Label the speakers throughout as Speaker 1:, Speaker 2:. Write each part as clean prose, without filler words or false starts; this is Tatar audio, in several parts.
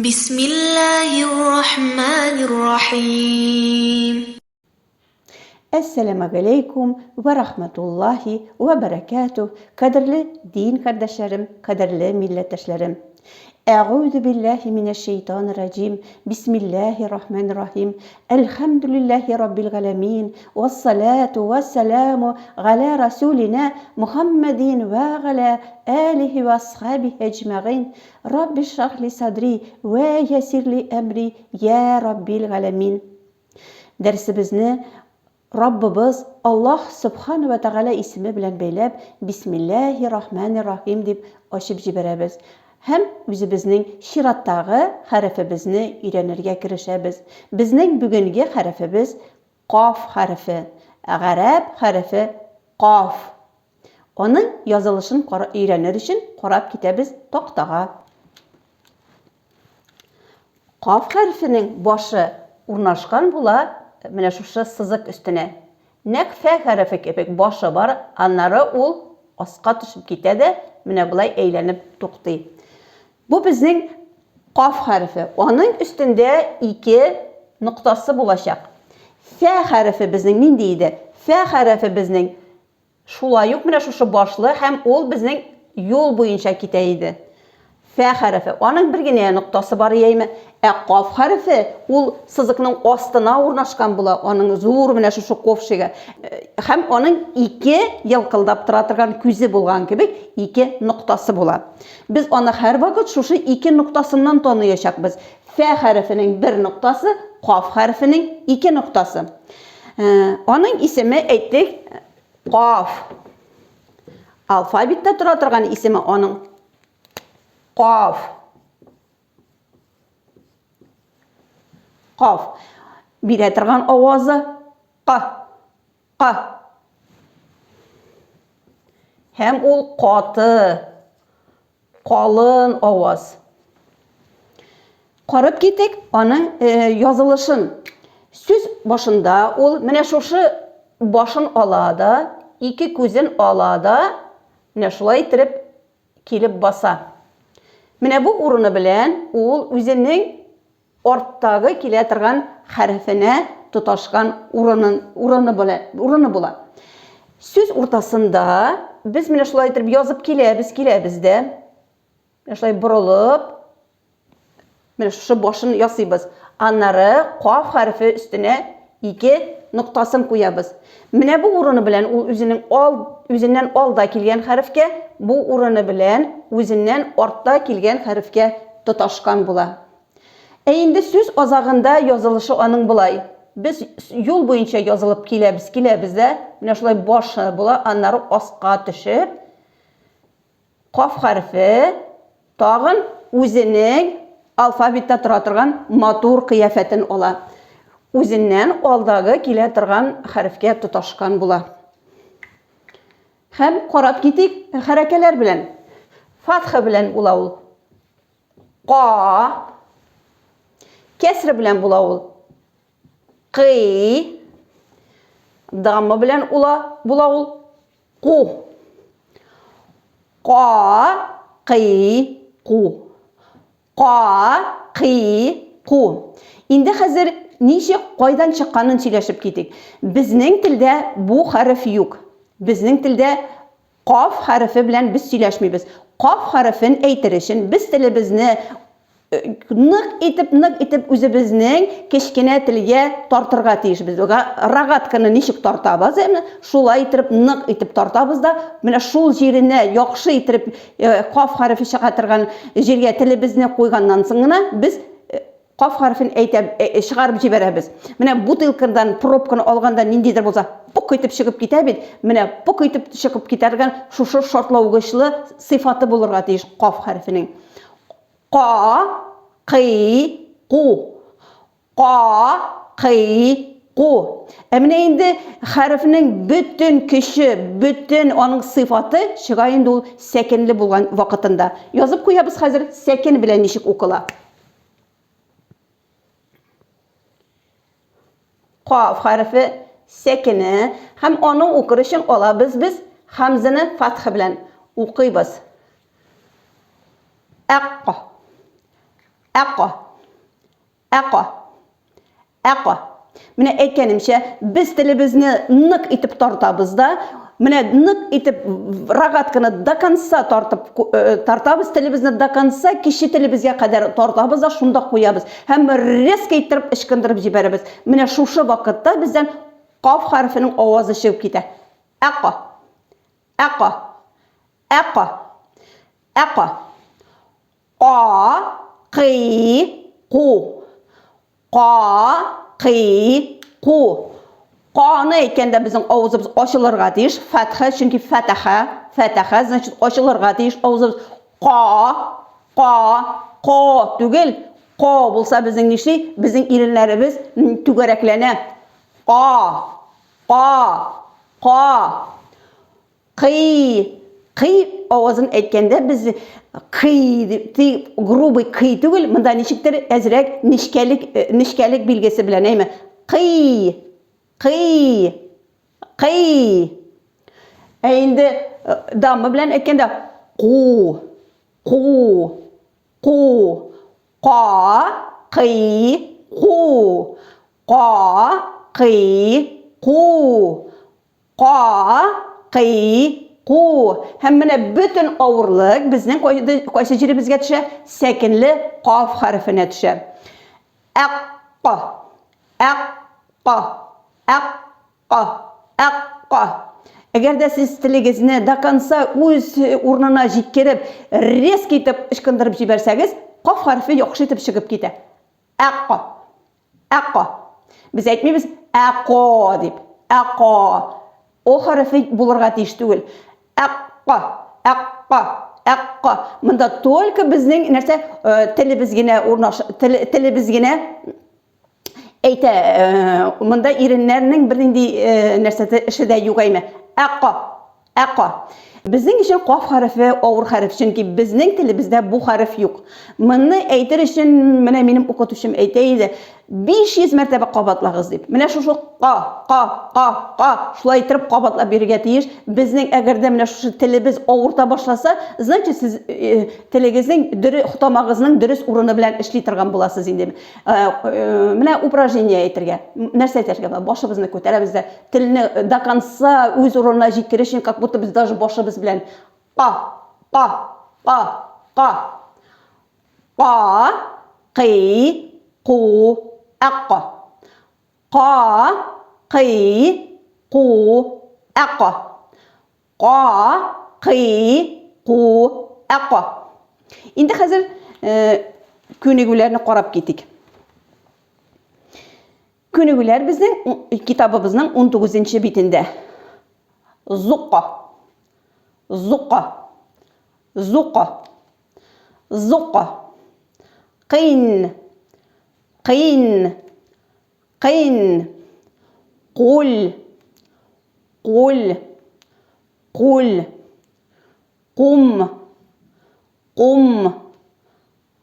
Speaker 1: بسم الله الرحمن الرحيم.
Speaker 2: Esselamu Aleyküm ve Rahmetullahi ve Berekatuh. Kadirli din kardeşlerim, kadirli milletleşlerim. Eûzü billahi mineşşeytanirracim. Bismillahirrahmanirrahim. Elhamdülillahi Rabbil alemin. Ve salatu ve selamu ala Resulina Muhammedin ve ala alihi ve ashabihi ecma'in. Rabbi şrahli sadri ve yesirli emri ya Rabbil alemin. Dersimizni Rabbimiz Allah Subhanahu ve Teala ismi bilen beylep Bismillahirrahmanirrahim deb açıp jiberemiz. Hem özümüzning şiratdagi harfimizni öğrenirge kirişemiz. Bizning bugungi harfimiz Qaf harfi. Arab harfi Qaf. Onun yazılışını öğrenir için qarab ketemiz toqtaga. Qaf harfinin başı urnaşkan bula Mine şu sızık üstüne. Nek fe harfi kepek başı var, anları ol asqa düşüp ketedi, mine bulay eğlenip toqtay. Bu bizning Qaf harfi. Onun üstünde iki noktası bulaşaq. Fe harfi bizning nindeydi? Fe harfi bizning şulay yok, mine şu başlı, hem ol bizning yol boyunca keteydi. Fe harfi. Onun bir gene noktası var yeymi. Qaf harfi ol sızıkның ostına urnaşkan bula. Onun zor mine şu qofşiga. Hem onun iki yılqıldap turaturgan көзі bolgan gibi iki noktası bula. Biz onu her vakit şu iki noktasından tanıyacakbız. Fe harfinin bir noktası, Qaf harfinin iki noktası. Onun ismi ettik Qaf. Alfabette turaturgan ismi onun Qaf. Qaf. Bir etirgan ovozı qa. Qa. Hem ol qatı, qalın ovoz. Qarab ketek onun yazılışın. Söz başında ol mine şu başın alada, iki közün alada, mine şulay itirip kelip basa. Mine bu urunu bilen ol özünün ortağı keletirgan harfine tutaşkan urunu bula. Söz ortasında biz mine şulay itirip yazıp kelebiz de. Mine şulay burulup mine şu başını yasıybız. Anları Qaf harfi üstüne iki noktasını koyabız. Mine bu urunu bilen ol özünden alda kelgen harfke, bu urunu bilen özünden orta kelgen harfke tutaşkan bula. Endi söz azağında yazılışı onun bulay. Biz yol boyunca yazılıp kelebiz de, mine şulay başı bula, anları asqa düşüp, Qaf harfi tağın özünün alfabette turaturgan matur kıyafetin ola. Özünden aldağı keletirgan harfke tutaşkan bula. Hem qarab ketik harakeler bilen. Fathı bilen bula ol. Qa. Kesri bilen bula ol. Qi. Damma bilen bula ol. Qu. Qa. Qi. Qu. Qa. Qi. Qu. Indi hazır neşe qaydan çıqqanын söyleşip ketik. Bizning tilde bu harf yok. Bizning tilde Qaf harfi bilen biz söyleşmeybiz. Qaf harfin aytirişin biz tilimizni nıq etip özümüzning keşkine tilge tartırga tiyişbiz. Ragatkını neşik tartabız, şulay etip nıq etip tartabız da, mine şul jerine yaxşı etip Qaf harfi çıqatırgan jerge tilimizni koygandan sonra biz Qaf harfini шығарып жіберебіз. Міне бутылкадан пробканы алғанда нендейдір болса, бұқ етіп шығып кетебеді. Міне бұқ етіп шығып кетерген шушы шартлауғышлы сифаты болырға дейш Qaf harfinin. Qa, qi, qu. Qa, qi, qu. Mіне енді harfinin bütün күші, bütün onun sıfatı шығайында ол сәкенлі болған вақытында. Yazып қоябыз қазір сәкен білен нешік оқыла. Qaf harfi sekini, hem onu okuruşun olabız biz hamzını fathı bilen okuyubuz. Aqqa, Әқа. Әқа. Әқа. Менә әйткәнемчә, без телебезне нык итеп тартабыз да, менә нык итеп рогатканы до конца тартабыз, телебезне до конца кичә телебезгә кадәр тартабыз да, шунда куябыз. Һәм резко итеп ычкындырып җибәрәбез. Менә шушы вакытта бездән каф хәрфенең авазы чыгып китә. Әқа. Әқа. Әқа. Әқа. Ка, кый, ку. Ка, кый, ку. Qa'ni aytganda bizning ovozimiz ochilirga tiyish, fatha, chunki fataha, значит, ochilirga tiyish ovozimiz qa tugil. Qa bo'lsa bizning nishi, bizning irinlarimiz tugaraklana. Qa. Qi ovozini aytganda biz грубый qi tugil, bunda nechikdir azrak nishkalik belgisi bilan aymi? Qi. Endi dammi bilan aytganda qu. Qa, qi, qu. Qa, qi, qu. Qa, qi, qu. Hammana bütün avırlık bizning qaysi jirimizga tusha? Sakinli qaf harfine tusha. Aqqa. Agar da siz tilingizni до конца o'z o'rnina jitkirib, резко etib ishqindirib jibarsangiz, qaf harfi yaxshi etib chiqib ketadi. Aqqa. Biz aytmaymiz aqo deb. Aqo. O harfi bo'lirga tegish tugil. Aqqa. Bunda только bizning narsa tilibizgina ayta, bunda irinlarning birindi narsasi ishida yo'q aymi? Aqqa. Bizning uchun qaf harfi og'ir harf, chunki bizning tilimizda bu harf yo'q. Buni aytirish uchun mana mening o'qituvchim aytaydi, 500 martaba qabatlag'iz deb. Mana shu qa shulay aytirib qabatlab bergan deyish, bizning agarda mana shu tilimiz og'irta boshlasa, значит siz tilingizning xutamag'izning durust o'rni bilan ishlaytirgan bo'lasiz endi. Mana упражнение aytirgan. Narsa aytishgan, boshimizni ko'taramiz, tilni до конца o'z o'rnina yetkirish, как будто biz даже boshimiz bilan qa, qi, qu, aqqa. Qa, qi, qu, aqqa. Qa, qi, qu, aqqa. Endi hozir ko'negülarni qarab ketdik. Ko'negülar bizning kitobimizning 19-betida. Zuqqa. Qin. Qul.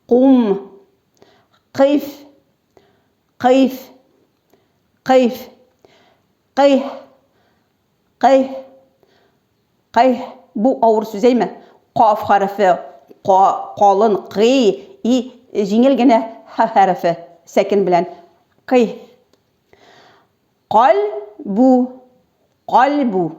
Speaker 2: Qum. Qif. Bu ağır sözeymi? Qaf harfi, qalın, qi, jengilgina ha harfi, sakin bilan. Qi. Qalbu. Qablu.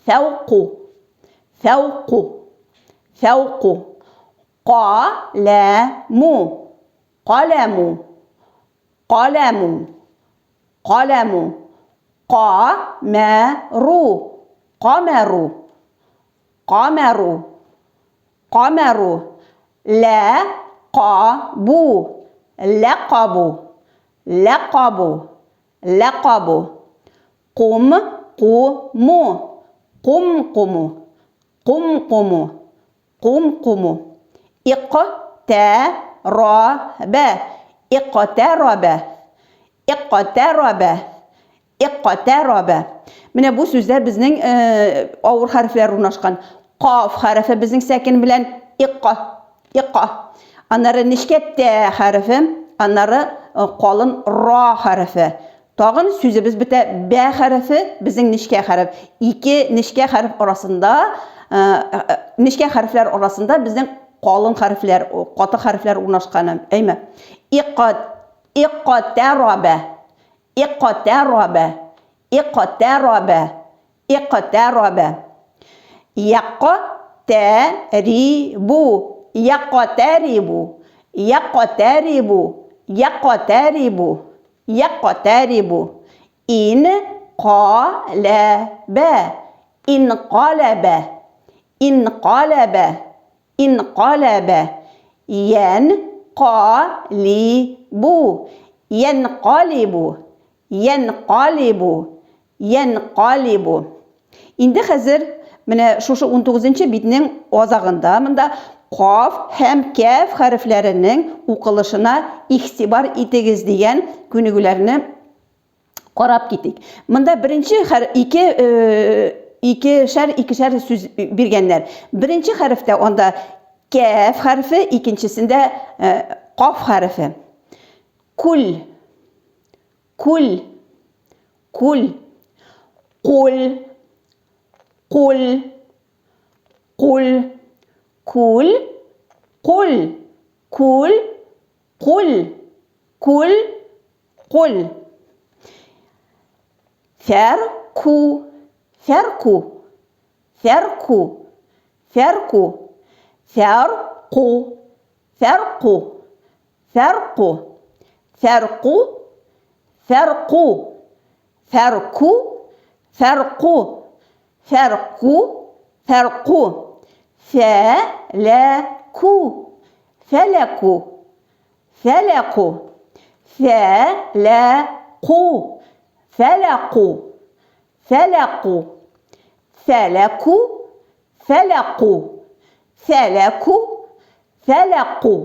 Speaker 2: Fawqu. Qalamu. Qamaru. Laqabu. Qumqumu. Iqtaraba. Mana bu so'zlar bizning og'ir harflar o'rnashgan. Qaf harfi bizning sakin bilan iqqa. Anları nishkatda harfi, anları қалын ра хәрефе. Тағын сүзебез бітә бә хәрефе, біздің нишкә хәреф. Ике нишкә хәреф арасында, нишкә хәрефләр арасында біздің қалын хәрефләр, қаты хәрефләр урнашканы. Әйме. Иқтарабә. Иқтарабә. Иқтарабә. Иқтарабә. Yaqtaribu. Yaqtaribu. Yaqtaribu. Yaqtaribu. Yaqtaribu. Inqalaba. Inqalaba. Inqalaba. Inqalaba. Yanqalibu. Yanqalibu. Yanqalibu. Yanqalibu. Инде хәзер менә шушы 19-нчы битнең азагында монда қаф һәм каф хәрефләренең укылышына игътибар итегез дигән күнегүләрне карап китик. Монда беренче икешәр сүз биргәннәр. Беренче хәрефтә анда каф хәрефе, икенчесендә қаф хәрефе. Кул. Кул. Кул. Кул. قل قل كل قل كل قل كل قل فركو فركو فركو فركو فرقو فرقو فرقو فرقو فرقو فركو فرقو فرقو فرقو فلكو فلكو فلكو فلقو فلقو فلقو فلكو فلقو فلكو فلقو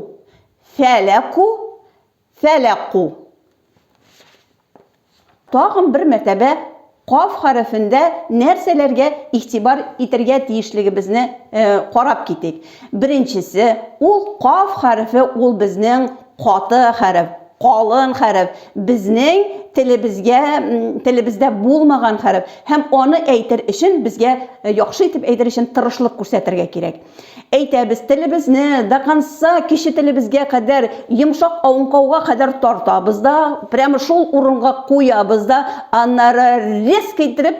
Speaker 2: فلكو فلقو. Tağın bir mərtəbə Qaf hərfində нәрсәләргә игътибар итәргә тиешлегебезне карап китик. Беренчесе, ул қаф хәрефе, ул безнең каты хәреф, калын хәреф, безнең телебездә булмаган хәреф. Һәм аны әйтер өчен безгә яхшы итеп әйтер өчен тырышлык күрсәтергә кирәк. Әйтәбез, телебезне даканса кеше телебезгә кадәр йомшак авынкауга кадәр тартабыз да, прямо шул урынга куябыз да, аннары резко итеп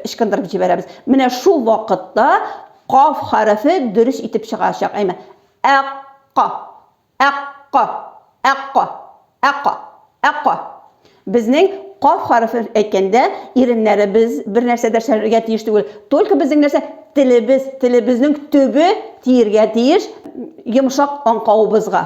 Speaker 2: ышкындырып җибәрәбез. Менә шул вакытта каф хәрефе дөрес итеп чыгачак. Әйме. Акка. Акка. Акка. Акка. Акка. Безнең каф хәрефе әйткәндә иреннәребез бер нәрсә дәшәргә тиеш түгел. Только безнең нәрсә телебезнең төбе тиергә тиеш йомшак аңкавыбызга.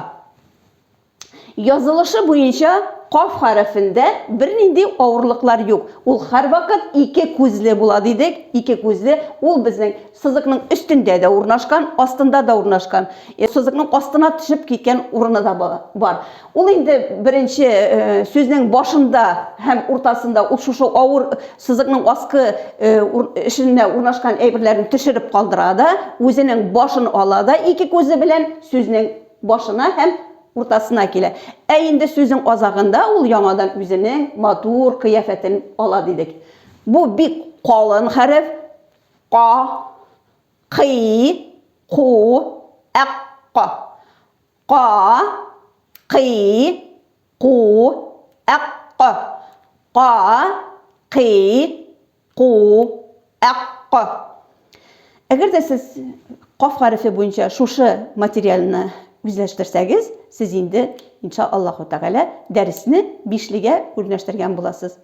Speaker 2: Язылышы буенча каф хәрефендә бернинди авырлыклар юк. Ул һәрвакыт ике күзле була дидек. Ике күзле ул безнең сызыкның өстендә дә урнашкан, астында да урнашкан. Сызыкның астына төшеп киткән урыны да бар. Ул инде беренче сүзнең башында һәм уртасында ул шушы авыр сызыкның аскы эшенә урнашкан әйберләрне төшереп калдыра да, үзенең башын ала да, ике күзе белән сүзнең башына һәм уртасына килә. Инде сүзнең азагында ул яңадан үзенең матур кыяфәтен ала дидек. Бу бик калын хәреф. Ка, кы, ку, акка. Ка, кы, ку, акка. Ка, кы, ку, акка. Әгәр дә сез каф хәрефе буенча шушы материалны үзләштерсәгез, сез инде иншааллаху тәгалә дәресне 5-легә үрнәштергән буласыз.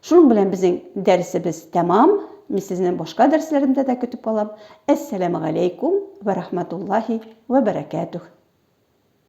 Speaker 2: Шуның белән безнең дәресебез тәмам. Мин сезне башка дәресләремдә дә көтеп алам. Әссәламу алейкум ва рахматуллахи ва баракатух.